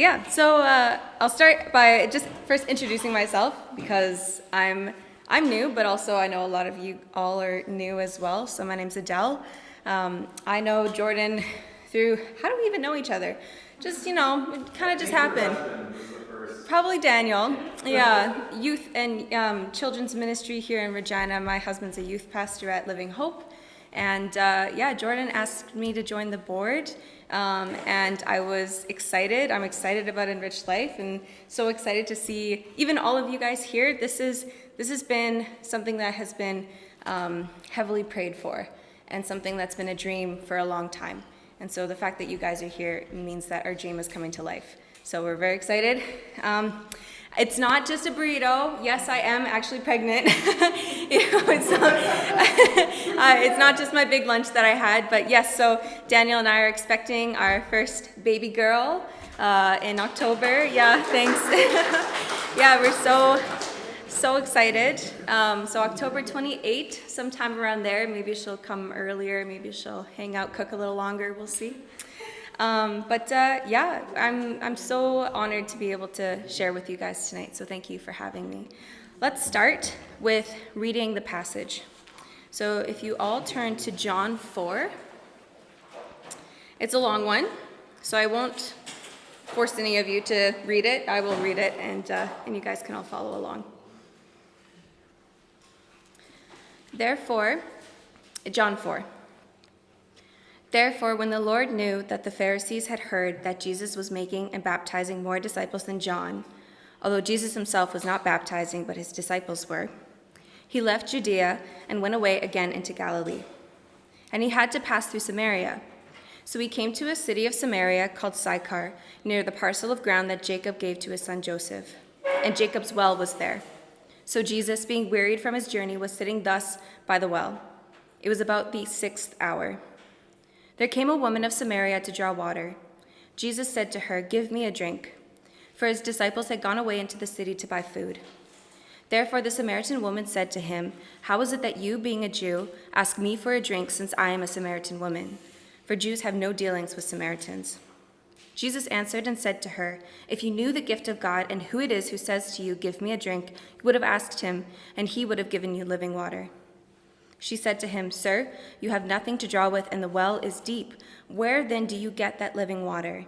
I'll start by just first introducing myself because I'm new, but also I know a lot of you all are new as well. So my name's Adelle. I know Jordan through, how do we even know each other? Just, it kind of just happened. Probably Daniel. Yeah, youth and children's ministry here in Regina. My husband's a youth pastor at Living Hope. And Jordan asked me to join the board. And I was excited. I'm excited about Enrich Life and so excited to see even all of you guys here. This has been something that has been heavily prayed for and something that's been a dream for a long time. And so the fact that you guys are here means that our dream is coming to life. So we're very excited. It's not just a burrito. Yes, I am actually pregnant. It's not just my big lunch that I had, but yes, so Daniel and I are expecting our first baby girl in October. Yeah, thanks. Yeah, we're so excited. So October 28th, sometime around there. Maybe she'll come earlier. Maybe she'll hang out, cook a little longer. We'll see. I'm so honored to be able to share with you guys tonight, so thank you for having me. Let's start with reading the passage. So if you all turn to John 4, it's a long one, so I won't force any of you to read it. I will read it, and you guys can all follow along. John 4. Therefore, when the Lord knew that the Pharisees had heard that Jesus was making and baptizing more disciples than John, although Jesus himself was not baptizing, but his disciples were, he left Judea and went away again into Galilee. And he had to pass through Samaria. So he came to a city of Samaria called Sychar, near the parcel of ground that Jacob gave to his son Joseph. And Jacob's well was there. So Jesus, being wearied from his journey, was sitting thus by the well. It was about the 6th hour. There came a woman of Samaria to draw water. Jesus said to her, "Give me a drink," for his disciples had gone away into the city to buy food. Therefore the Samaritan woman said to him, "How is it that you, being a Jew, ask me for a drink, since I am a Samaritan woman?" For Jews have no dealings with Samaritans. Jesus answered and said to her, "If you knew the gift of God and who it is who says to you, 'Give me a drink,' you would have asked him, and he would have given you living water." She said to him, "Sir, you have nothing to draw with, and the well is deep. Where then do you get that living water?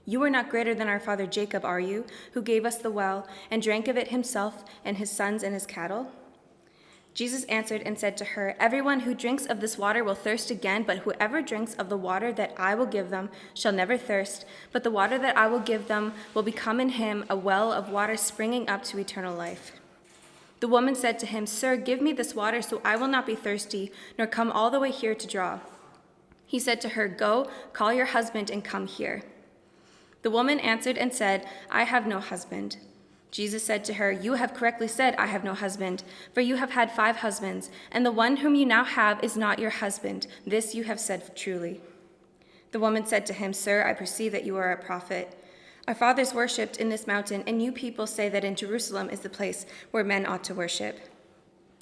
You are not greater than our father Jacob, are you, who gave us the well and drank of it himself and his sons and his cattle?" Jesus answered and said to her, "Everyone who drinks of this water will thirst again, but whoever drinks of the water that I will give them shall never thirst. But the water that I will give them will become in him a well of water springing up to eternal life." The woman said to him, "Sir, give me this water so I will not be thirsty, nor come all the way here to draw." He said to her, "Go, call your husband and come here." The woman answered and said, "I have no husband." Jesus said to her, "You have correctly said, 'I have no husband,' for you have had 5 husbands, and the one whom you now have is not your husband. This you have said truly." The woman said to him, "Sir, I perceive that you are a prophet. Our fathers worshipped in this mountain, and you people say that in Jerusalem is the place where men ought to worship."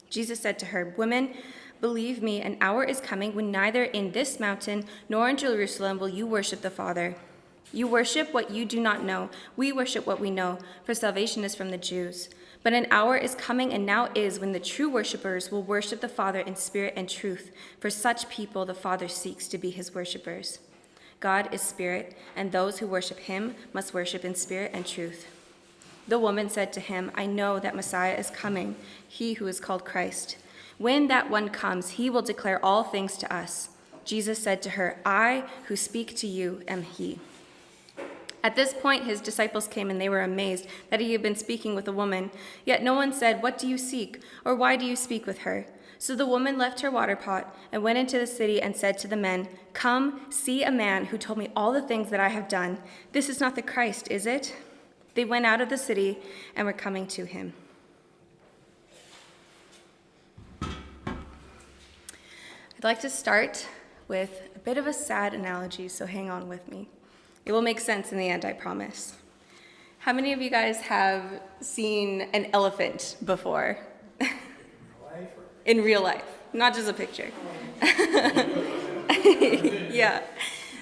Jesus said to her, "Woman, believe me, an hour is coming when neither in this mountain nor in Jerusalem will you worship the Father. You worship what you do not know. We worship what we know, for salvation is from the Jews. But an hour is coming and now is when the true worshipers will worship the Father in spirit and truth, for such people the Father seeks to be his worshipers. God is spirit, and those who worship him must worship in spirit and truth." The woman said to him, "I know that Messiah is coming, he who is called Christ. When that one comes, he will declare all things to us." Jesus said to her, "I who speak to you am he." At this point, his disciples came, and they were amazed that he had been speaking with a woman. Yet no one said, "What do you seek?" or "Why do you speak with her?" So the woman left her water pot and went into the city and said to the men, "Come, see a man who told me all the things that I have done. This is not the Christ, is it?" They went out of the city and were coming to him. I'd like to start with a bit of a sad analogy, so hang on with me. It will make sense in the end, I promise. How many of you guys have seen an elephant before? In real life, not just a picture. Yeah.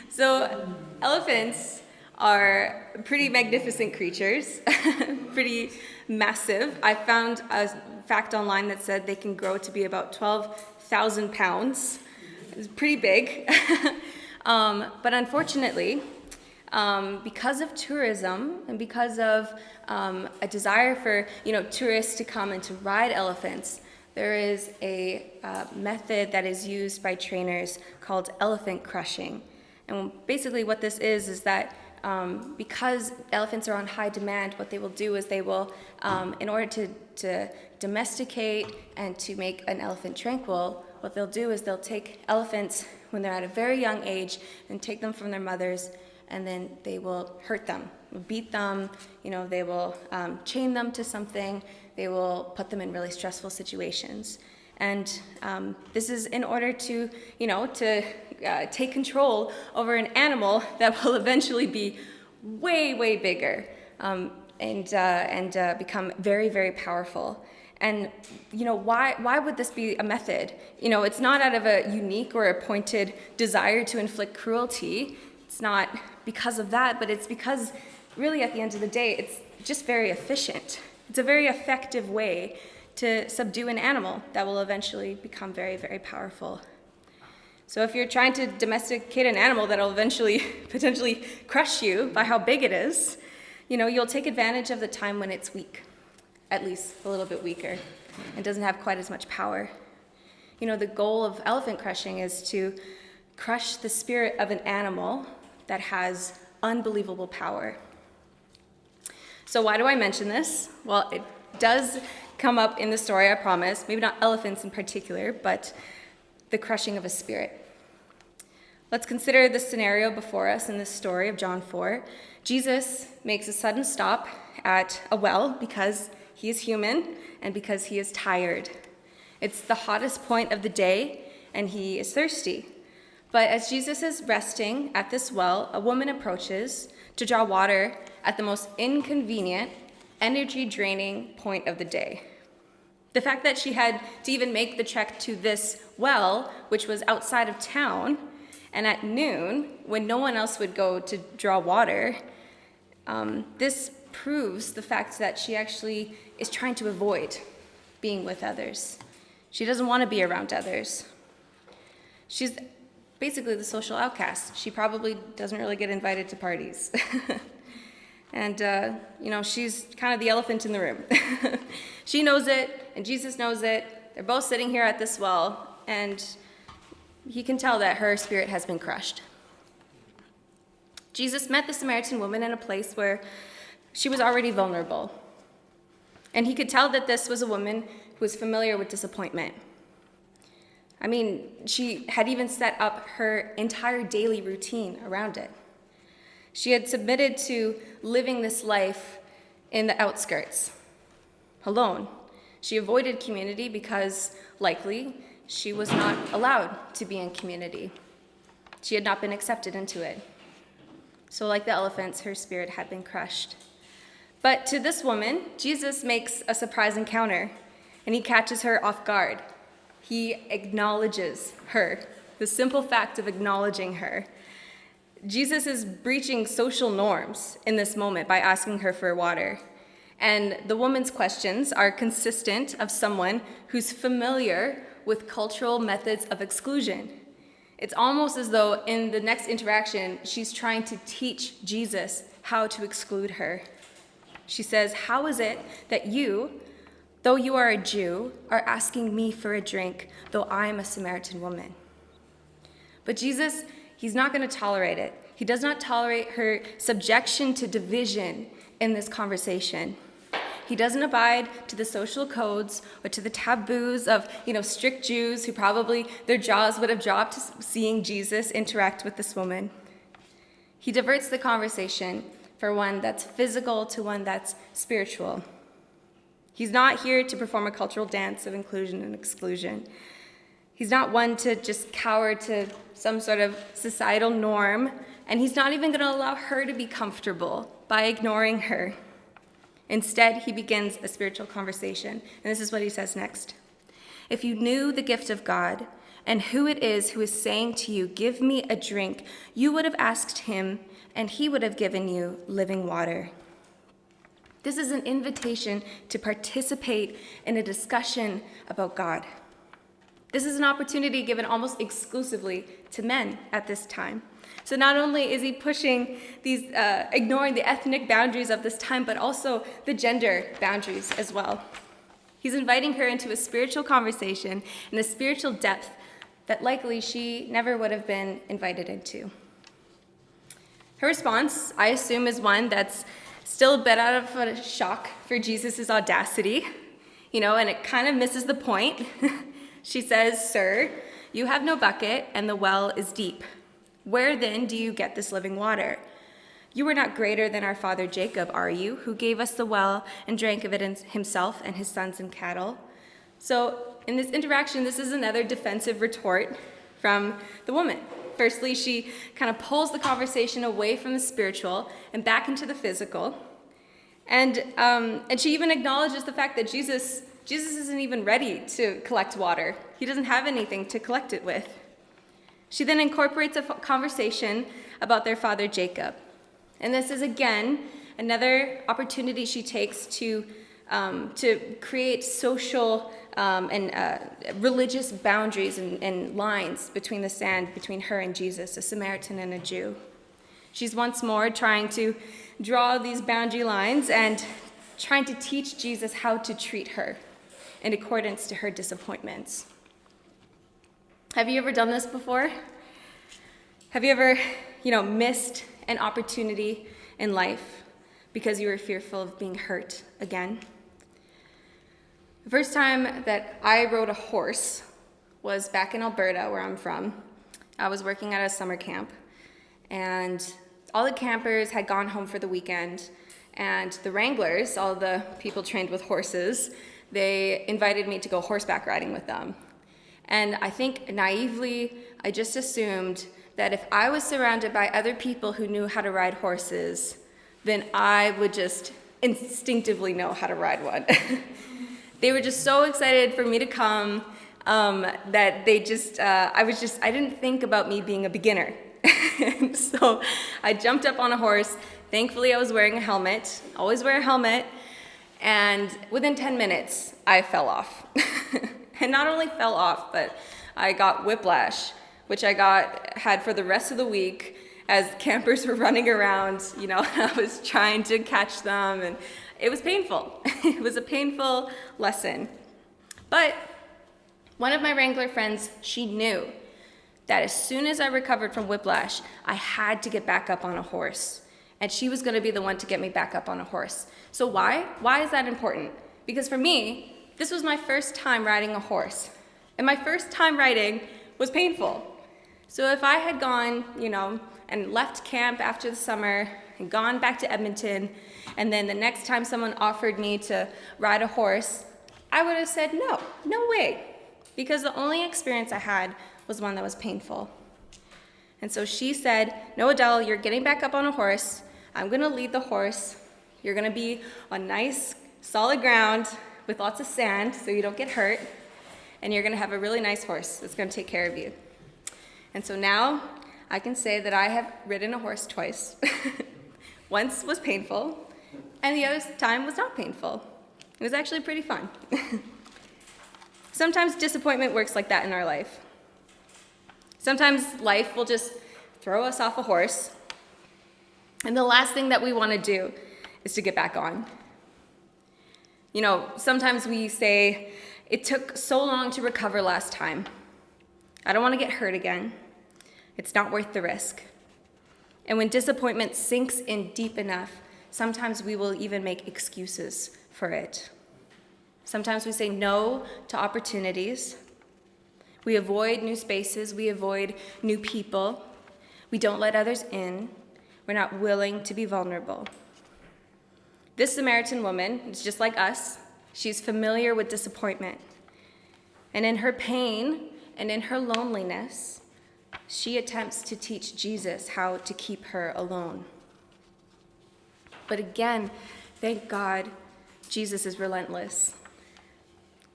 So elephants are pretty magnificent creatures, pretty massive. I found a fact online that said they can grow to be about 12,000 pounds. It's pretty big. But unfortunately, because of tourism and because of a desire for tourists to come and to ride elephants, there is a method that is used by trainers called elephant crushing. And basically what this is that because elephants are on high demand, what they will do is they will, in order to domesticate and to make an elephant tranquil, what they'll do is they'll take elephants when they're at a very young age and take them from their mothers, and then they will hurt them, beat them, they will chain them to something, they will put them in really stressful situations. And this is in order to take control over an animal that will eventually be way, way bigger and become very, very powerful. And why would this be a method? It's not out of a unique or a pointed desire to inflict cruelty. It's not because of that, but it's because really at the end of the day, it's just very efficient. It's a very effective way to subdue an animal that will eventually become very, very powerful. So if you're trying to domesticate an animal that will eventually potentially crush you by how big it is, you'll take advantage of the time when it's weak, at least a little bit weaker, and doesn't have quite as much power. The goal of elephant crushing is to crush the spirit of an animal that has unbelievable power. So why do I mention this? Well, it does come up in the story, I promise. Maybe not elephants in particular, but the crushing of a spirit. Let's consider the scenario before us in this story of John 4. Jesus makes a sudden stop at a well because he is human and because he is tired. It's the hottest point of the day, and he is thirsty. But as Jesus is resting at this well, a woman approaches to draw water at the most inconvenient, energy-draining point of the day. The fact that she had to even make the trek to this well, which was outside of town, and at noon, when no one else would go to draw water, this proves the fact that she actually is trying to avoid being with others. She doesn't want to be around others. She's basically the social outcast. She probably doesn't really get invited to parties. And, she's kind of the elephant in the room. She knows it, and Jesus knows it. They're both sitting here at this well, and he can tell that her spirit has been crushed. Jesus met the Samaritan woman in a place where she was already vulnerable. And he could tell that this was a woman who was familiar with disappointment. I mean, she had even set up her entire daily routine around it. She had submitted to living this life in the outskirts, alone. She avoided community because, likely, she was not allowed to be in community. She had not been accepted into it. So like the elephants, her spirit had been crushed. But to this woman, Jesus makes a surprise encounter, and he catches her off guard. He acknowledges her, the simple fact of acknowledging her. Jesus is breaching social norms in this moment by asking her for water. And the woman's questions are consistent of someone who's familiar with cultural methods of exclusion. It's almost as though in the next interaction, she's trying to teach Jesus how to exclude her. She says, "How is it that you, though you are a Jew, are asking me for a drink, though I am a Samaritan woman?" But Jesus, he's not going to tolerate it. He does not tolerate her subjection to division in this conversation. He doesn't abide to the social codes or to the taboos of, strict Jews who probably their jaws would have dropped seeing Jesus interact with this woman. He diverts the conversation from one that's physical to one that's spiritual. He's not here to perform a cultural dance of inclusion and exclusion. He's not one to just cower to some sort of societal norm, and he's not even going to allow her to be comfortable by ignoring her. Instead, he begins a spiritual conversation, and this is what he says next. "If you knew the gift of God and who it is who is saying to you, 'Give me a drink,' you would have asked him, and he would have given you living water. This is an invitation to participate in a discussion about God. This is an opportunity given almost exclusively to men at this time. So not only is he pushing these, ignoring the ethnic boundaries of this time, but also the gender boundaries as well. He's inviting her into a spiritual conversation and a spiritual depth that likely she never would have been invited into. Her response, I assume, is one that's still a bit out of a shock for Jesus' audacity, and it kind of misses the point. She says, "Sir, you have no bucket, and the well is deep. Where then do you get this living water? You are not greater than our father Jacob, are you, who gave us the well and drank of it himself and his sons and cattle?" So in this interaction, this is another defensive retort from the woman. Firstly, she kind of pulls the conversation away from the spiritual and back into the physical. And she even acknowledges the fact that Jesus isn't even ready to collect water. He doesn't have anything to collect it with. She then incorporates a conversation about their father Jacob. And this is, again, another opportunity she takes to create social and religious boundaries and lines between the sand between her and Jesus, a Samaritan and a Jew. She's once more trying to draw these boundary lines and trying to teach Jesus how to treat her in accordance to her disappointments. Have you ever done this before? Have you ever, missed an opportunity in life because you were fearful of being hurt again? The first time that I rode a horse was back in Alberta, where I'm from. I was working at a summer camp, and all the campers had gone home for the weekend, and the wranglers, all the people trained with horses, they invited me to go horseback riding with them. And I think naively, I just assumed that if I was surrounded by other people who knew how to ride horses, then I would just instinctively know how to ride one. They were just so excited for me to come that I didn't think about me being a beginner. And so I jumped up on a horse. Thankfully, I was wearing a helmet. Always wear a helmet. And within 10 minutes, I fell off. And not only fell off, but I got whiplash, which I had for the rest of the week as campers were running around. I was trying to catch them, and it was painful. It was a painful lesson. But one of my wrangler friends, she knew that as soon as I recovered from whiplash, I had to get back up on a horse. And she was going to be the one to get me back up on a horse. So why? Why is that important? Because for me, this was my first time riding a horse. And my first time riding was painful. So if I had gone, and left camp after the summer and gone back to Edmonton, and then the next time someone offered me to ride a horse, I would have said no way. Because the only experience I had was one that was painful. And so she said, "No, Adelle, you're getting back up on a horse. I'm going to lead the horse. You're going to be on nice, solid ground with lots of sand so you don't get hurt. And you're going to have a really nice horse that's going to take care of you." And so now I can say that I have ridden a horse twice. Once was painful, and the other time was not painful. It was actually pretty fun. Sometimes disappointment works like that in our life. Sometimes life will just throw us off a horse, and the last thing that we want to do is to get back on. Sometimes we say, "It took so long to recover last time. I don't want to get hurt again. It's not worth the risk." And when disappointment sinks in deep enough, sometimes we will even make excuses for it. Sometimes we say no to opportunities. We avoid new spaces. We avoid new people. We don't let others in. We're not willing to be vulnerable. This Samaritan woman is just like us. She's familiar with disappointment. And in her pain and in her loneliness, she attempts to teach Jesus how to keep her alone. But again, thank God, Jesus is relentless.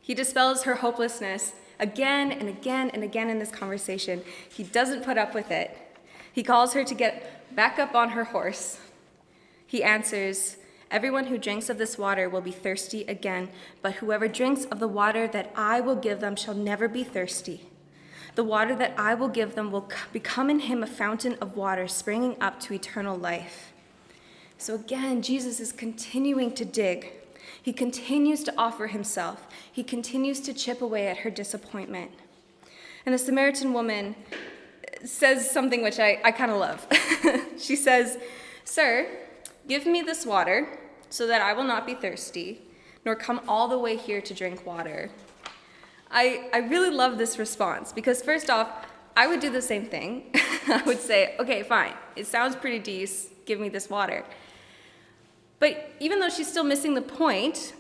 He dispels her hopelessness again and again and again in this conversation. He doesn't put up with it. He calls her to get back up on her horse. He answers, "Everyone who drinks of this water will be thirsty again, but whoever drinks of the water that I will give them shall never be thirsty. The water that I will give them will become in him a fountain of water springing up to eternal life." So again, Jesus is continuing to dig. He continues to offer himself. He continues to chip away at her disappointment. And the Samaritan woman says something which I kind of love. She says, "Sir, give me this water so that I will not be thirsty, nor come all the way here to drink water." I really love this response because first off, I would do the same thing. I would say, okay, fine, it sounds pretty decent, give me this water. But even though she's still missing the point,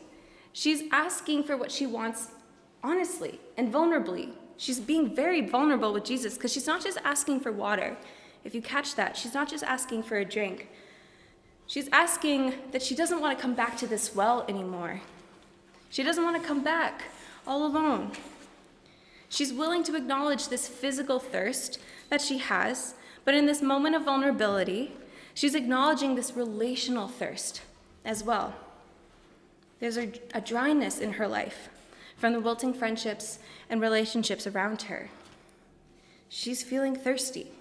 she's asking for what she wants honestly and vulnerably. She's being very vulnerable with Jesus because she's not just asking for water. If you catch that, she's not just asking for a drink. She's asking that she doesn't want to come back to this well anymore. She doesn't want to come back all alone. She's willing to acknowledge this physical thirst that she has, but in this moment of vulnerability, she's acknowledging this relational thirst as well. There's a dryness in her life from the wilting friendships and relationships around her. She's feeling thirsty,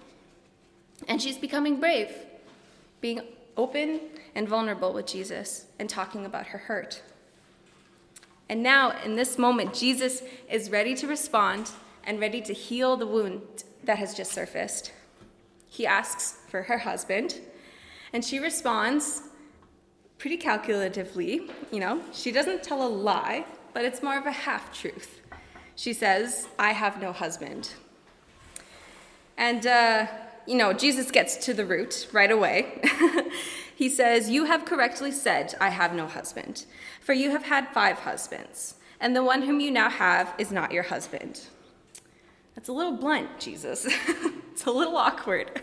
and she's becoming brave, being open and vulnerable with Jesus and talking about her hurt. And now, in this moment, Jesus is ready to respond and ready to heal the wound that has just surfaced. He asks for her husband, and she responds pretty calculatively. She doesn't tell a lie, but it's more of a half-truth. She says, "I have no husband." And, Jesus gets to the root right away. He says, "You have correctly said, 'I have no husband,' for you have had 5 husbands, and the one whom you now have is not your husband." That's a little blunt, Jesus. It's a little awkward.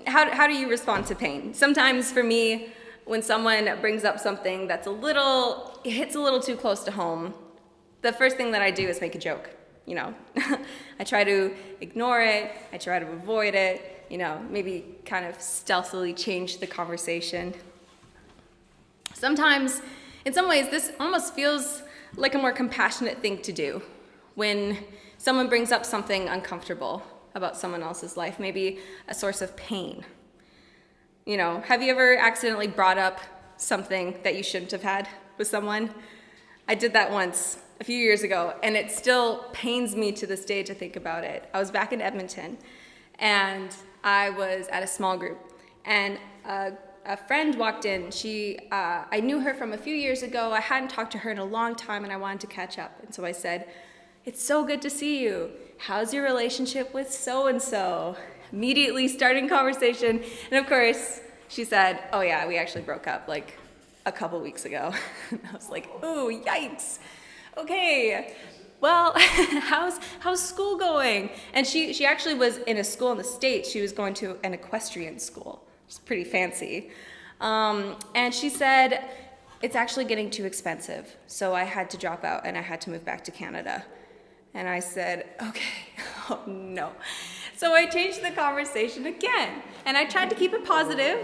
How do you respond to pain? Sometimes for me, when someone brings up something that's it hits a little too close to home, the first thing that I do is make a joke. I try to ignore it, I try to avoid it, maybe kind of stealthily change the conversation. Sometimes, in some ways, this almost feels like a more compassionate thing to do when someone brings up something uncomfortable about someone else's life, maybe a source of pain. Have you ever accidentally brought up something that you shouldn't have had with someone? I did that once a few years ago, and it still pains me to this day to think about it. I was back in Edmonton, and I was at a small group, and a friend walked in. I knew her from a few years ago. I hadn't talked to her in a long time, and I wanted to catch up. And so I said, "It's so good to see you. How's your relationship with so-and-so?" Immediately starting conversation. And of course, she said, "Oh yeah, we actually broke up like a couple weeks ago." I was like, "Ooh, yikes. Okay, well, how's school going?" And she actually was in a school in the States. She was going to an equestrian school. It's pretty fancy. And she said, "It's actually getting too expensive, so I had to drop out and I had to move back to Canada." And I said, "Okay, oh no." So I changed the conversation again, and I tried to keep it positive,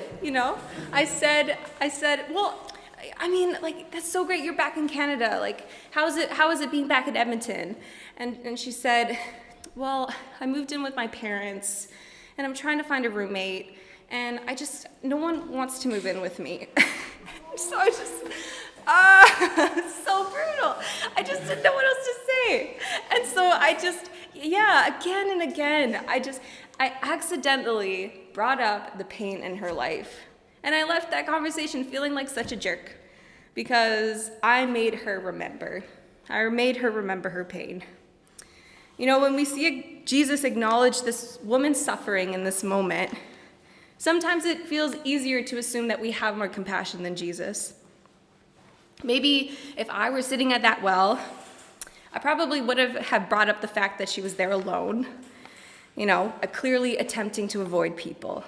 I said, "Well, I mean, that's so great you're back in Canada. How is it being back in Edmonton?" And she said, "Well, I moved in with my parents, and I'm trying to find a roommate, and no one wants to move in with me." So I just, so brutal. I just didn't know what else to say. And so again and again, I accidentally brought up the pain in her life. And I left that conversation feeling like such a jerk because I made her remember. I made her remember her pain. When we see Jesus acknowledge this woman's suffering in this moment, sometimes it feels easier to assume that we have more compassion than Jesus. Maybe if I were sitting at that well, I probably would have brought up the fact that she was there alone, clearly attempting to avoid people.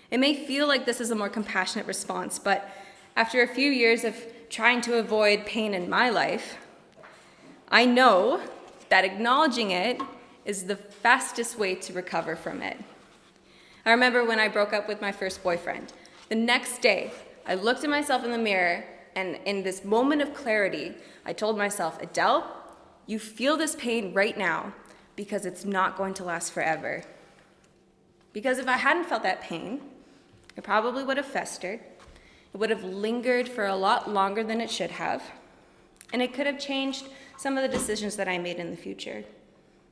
It may feel like this is a more compassionate response, but after a few years of trying to avoid pain in my life, I know that acknowledging it is the fastest way to recover from it. I remember when I broke up with my first boyfriend. The next day, I looked at myself in the mirror, and in this moment of clarity, I told myself, Adelle, you feel this pain right now because it's not going to last forever. Because if I hadn't felt that pain, it probably would have festered. It would have lingered for a lot longer than it should have. And it could have changed some of the decisions that I made in the future.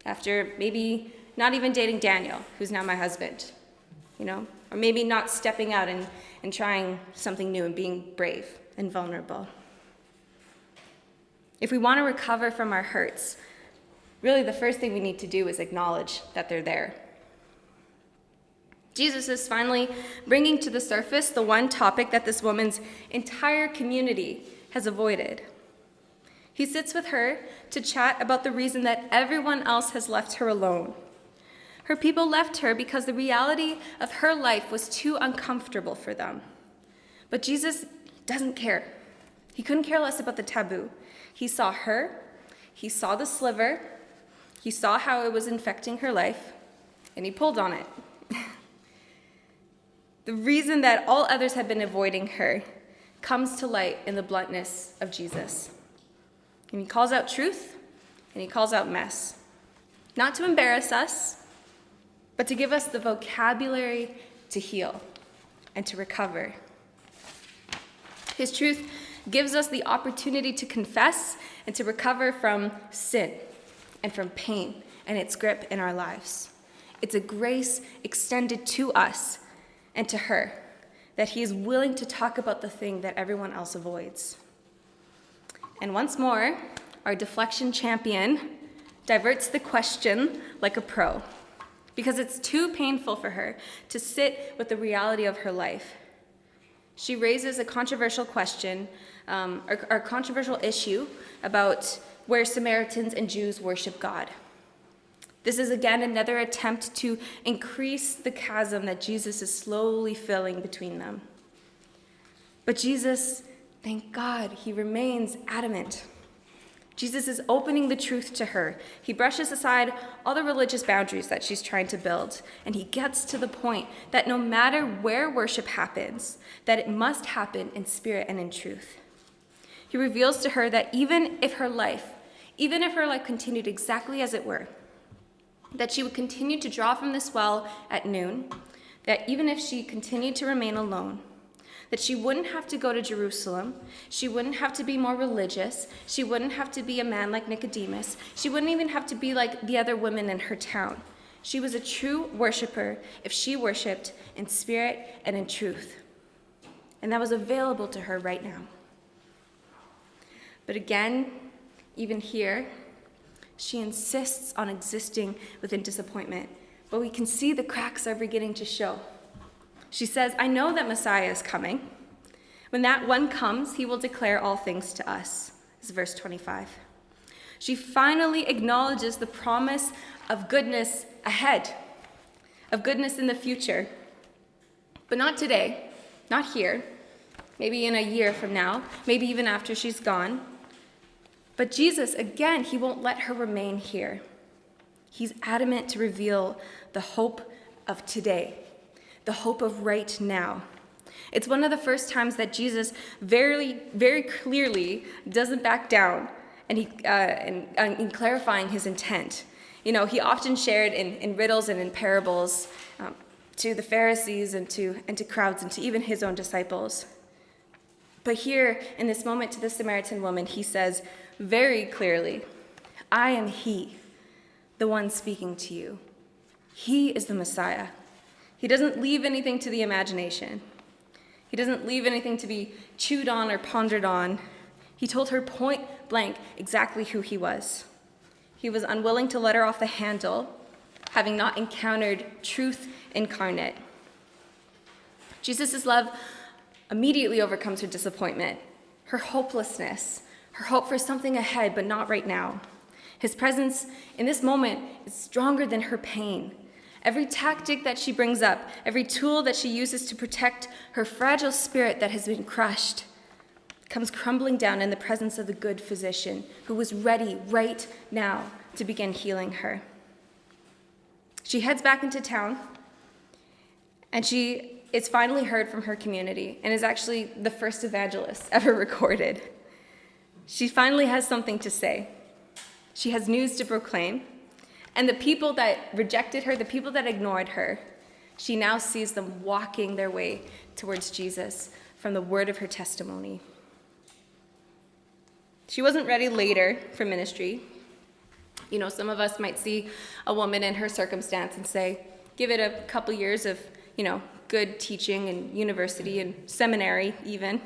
After maybe not even dating Daniel, who's now my husband, or maybe not stepping out and trying something new and being brave and vulnerable. If we want to recover from our hurts, really the first thing we need to do is acknowledge that they're there. Jesus is finally bringing to the surface the one topic that this woman's entire community has avoided. He sits with her to chat about the reason that everyone else has left her alone. Her people left her because the reality of her life was too uncomfortable for them. But Jesus doesn't care. He couldn't care less about the taboo. He saw her, he saw the sliver, he saw how it was infecting her life, and he pulled on it. The reason that all others had been avoiding her comes to light in the bluntness of Jesus. And he calls out truth, and he calls out mess. Not to embarrass us, but to give us the vocabulary to heal and to recover. His truth gives us the opportunity to confess and to recover from sin and from pain and its grip in our lives. It's a grace extended to us and to her, that he is willing to talk about the thing that everyone else avoids. And once more, our deflection champion diverts the question like a pro, because it's too painful for her to sit with the reality of her life. She raises a controversial question, or controversial issue about where Samaritans and Jews worship God. This is again another attempt to increase the chasm that Jesus is slowly filling between them. But Jesus, thank God, he remains adamant. Jesus is opening the truth to her. He brushes aside all the religious boundaries that she's trying to build, and he gets to the point that no matter where worship happens, that it must happen in spirit and in truth. He reveals to her that even if her life continued exactly as it were, that she would continue to draw from this well at noon, that even if she continued to remain alone, that she wouldn't have to go to Jerusalem, she wouldn't have to be more religious, she wouldn't have to be a man like Nicodemus, she wouldn't even have to be like the other women in her town. She was a true worshiper if she worshiped in spirit and in truth. And that was available to her right now. But again, even here, she insists on existing within disappointment, but we can see the cracks are beginning to show. She says, I know that Messiah is coming. When that one comes, he will declare all things to us. This is verse 25. She finally acknowledges the promise of goodness ahead, of goodness in the future. But not today, not here, maybe in a year from now, maybe even after she's gone. But Jesus, again, he won't let her remain here. He's adamant to reveal the hope of today, the hope of right now. It's one of the first times that Jesus very, very clearly doesn't back down in clarifying his intent. He often shared in riddles and in parables to the Pharisees and to crowds and to even his own disciples. But here, in this moment to the Samaritan woman, he says very clearly, I am he, the one speaking to you. He is the Messiah. He doesn't leave anything to the imagination. He doesn't leave anything to be chewed on or pondered on. He told her point blank exactly who he was. He was unwilling to let her off the handle, having not encountered truth incarnate. Jesus' love immediately overcomes her disappointment, her hopelessness, her hope for something ahead, but not right now. His presence in this moment is stronger than her pain. Every tactic that she brings up, every tool that she uses to protect her fragile spirit that has been crushed, comes crumbling down in the presence of the good physician who was ready right now to begin healing her. She heads back into town, and she is finally heard from her community and is actually the first evangelist ever recorded. She finally has something to say. She has news to proclaim. And the people that rejected her, the people that ignored her, she now sees them walking their way towards Jesus from the word of her testimony. She wasn't ready later for ministry. You know, some of us might see a woman in her circumstance and say, give it a couple years of, good teaching in university and seminary even.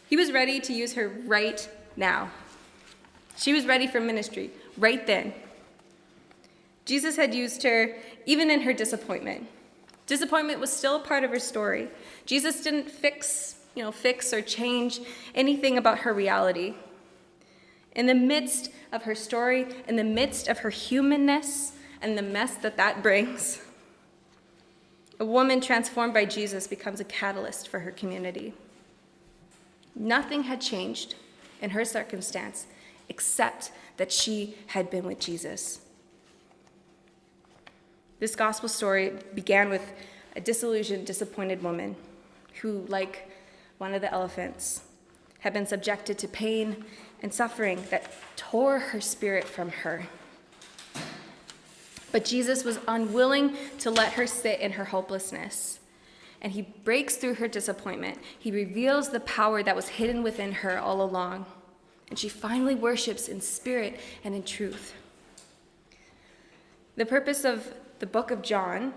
He was ready to use her right now. She was ready for ministry right then. Jesus had used her even in her disappointment. Disappointment was still a part of her story. Jesus didn't fix or change anything about her reality. In the midst of her story, in the midst of her humanness and the mess that brings, a woman transformed by Jesus becomes a catalyst for her community. Nothing had changed in her circumstance except that she had been with Jesus. This gospel story began with a disillusioned, disappointed woman who, like one of the elephants, had been subjected to pain and suffering that tore her spirit from her. But Jesus was unwilling to let her sit in her hopelessness. And he breaks through her disappointment. He reveals the power that was hidden within her all along. And she finally worships in spirit and in truth. The purpose of the book of John,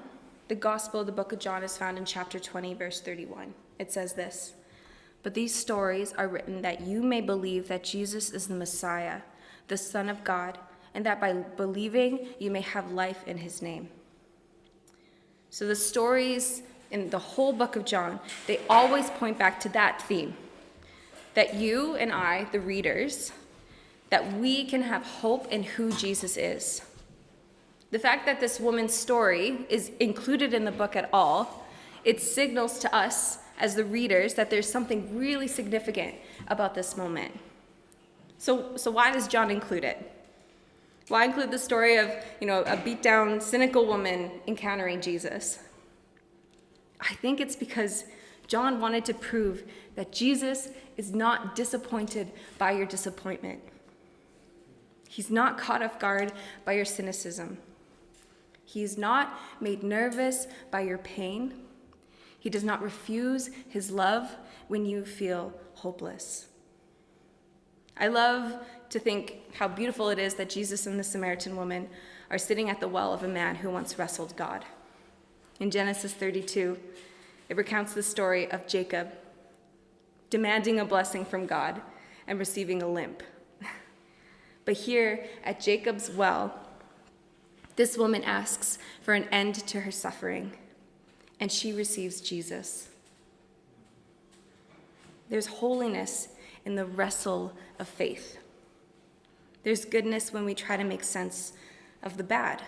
the gospel of the book of John, is found in chapter 20, verse 31. It says this: "But these stories are written that you may believe that Jesus is the Messiah, the Son of God, and that by believing you may have life in his name." So the stories in the whole book of John, they always point back to that theme, that you and I, the readers, that we can have hope in who Jesus is. The fact that this woman's story is included in the book at all, it signals to us as the readers that there's something really significant about this moment. So why does John include it? Why include the story of, a beat-down, cynical woman encountering Jesus? I think it's because John wanted to prove that Jesus is not disappointed by your disappointment. He's not caught off guard by your cynicism. He's not made nervous by your pain. He does not refuse his love when you feel hopeless. I love to think how beautiful it is that Jesus and the Samaritan woman are sitting at the well of a man who once wrestled God. In Genesis 32, it recounts the story of Jacob demanding a blessing from God and receiving a limp. But here at Jacob's well, this woman asks for an end to her suffering, and she receives Jesus. There's holiness in the wrestle of faith. There's goodness when we try to make sense of the bad.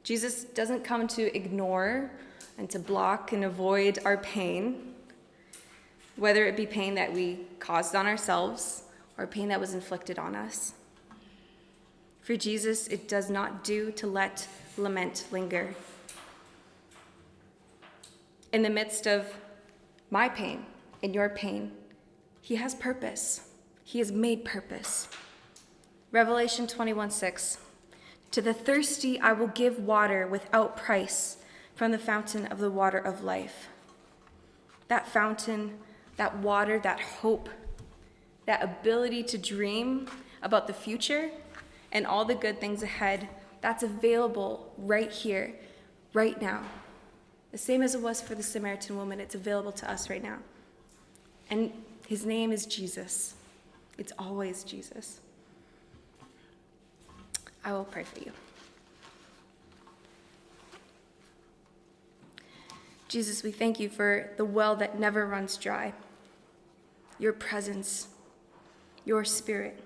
Jesus doesn't come to ignore and to block and avoid our pain, whether it be pain that we caused on ourselves or pain that was inflicted on us. For Jesus, it does not do to let lament linger. In the midst of my pain, in your pain, he has purpose. He has made purpose. Revelation 21:6. "To the thirsty I will give water without price from the fountain of the water of life." That fountain, that water, that hope, that ability to dream about the future and all the good things ahead, that's available right here, right now. The same as it was for the Samaritan woman, it's available to us right now. And his name is Jesus. It's always Jesus. I will pray for you. Jesus, we thank you for the well that never runs dry, your presence, your spirit.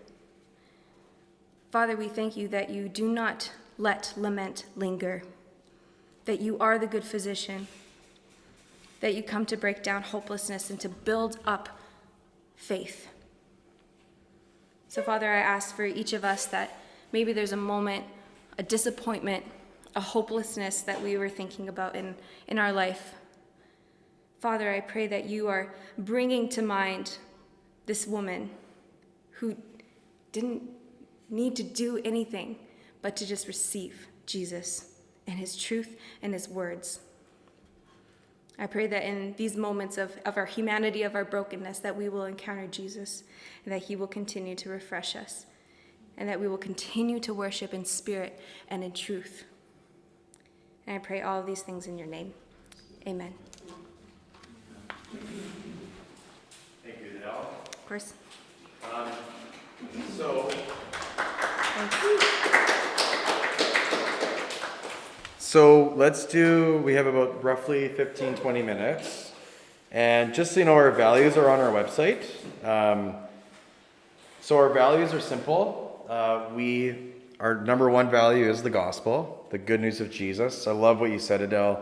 Father, we thank you that you do not let lament linger, that you are the good physician, that you come to break down hopelessness and to build up faith. So, Father, I ask for each of us that maybe there's a moment a disappointment, a hopelessness that we were thinking about in our life. Father, I pray that you are bringing to mind this woman who didn't need to do anything but to just receive Jesus and his truth and his words. I pray that in these moments of our humanity, of our brokenness, that we will encounter Jesus and that he will continue to refresh us and that we will continue to worship in spirit and in truth. And I pray all of these things in your name. Amen. Thank you, Adelle. Of course. So we have about roughly 15, 20 minutes. And just so you know, our values are on our website. So our values are simple. Our number one value is the gospel, the good news of Jesus. I love what you said, Adelle.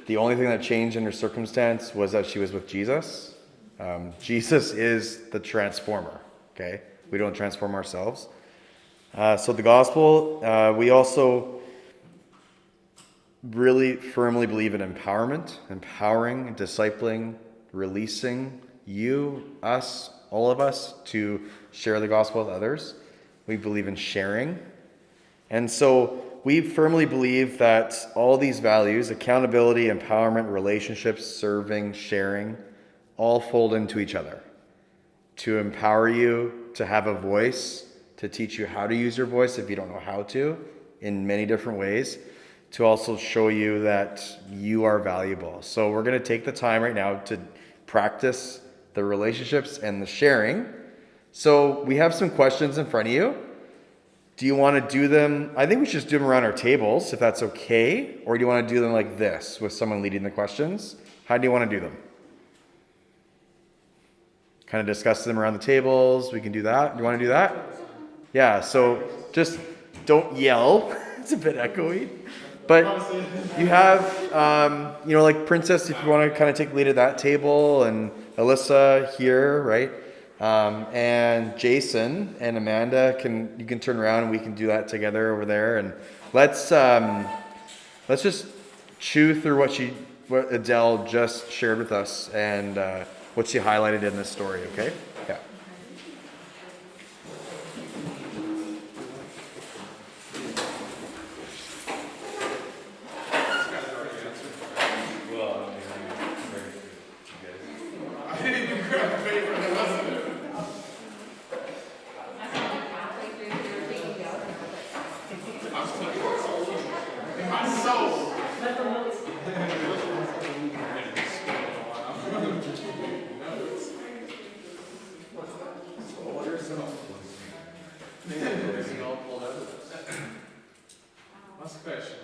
The only thing that changed in her circumstance was that she was with Jesus. Jesus is the transformer, okay? We don't transform ourselves. So the gospel, we also really firmly believe in empowerment, empowering, discipling, releasing you, us, all of us to share the gospel with others. We believe in sharing. And so we firmly believe that all these values, accountability, empowerment, relationships, serving, sharing, all fold into each other. To empower you to have a voice, to teach you how to use your voice if you don't know how to, in many different ways, to also show you that you are valuable. So we're going to take the time right now to practice the relationships and the sharing. So we have some questions in front of you. Do you want to do them? I think we should just do them around our tables, if that's okay. Or do you want to do them like this, with someone leading the questions? How do you want to do them? Kind of discuss them around the tables. We can do that. Do you want to do that? Yeah, so just don't yell. It's a bit echoey. But you have, like Princess, if you want to kind of take the lead at that table, and Alyssa here, right? And Jason and Amanda, you can turn around and we can do that together over there. And let's just chew through what Adelle just shared with us and what she highlighted in this story, okay? Yeah. What's the question?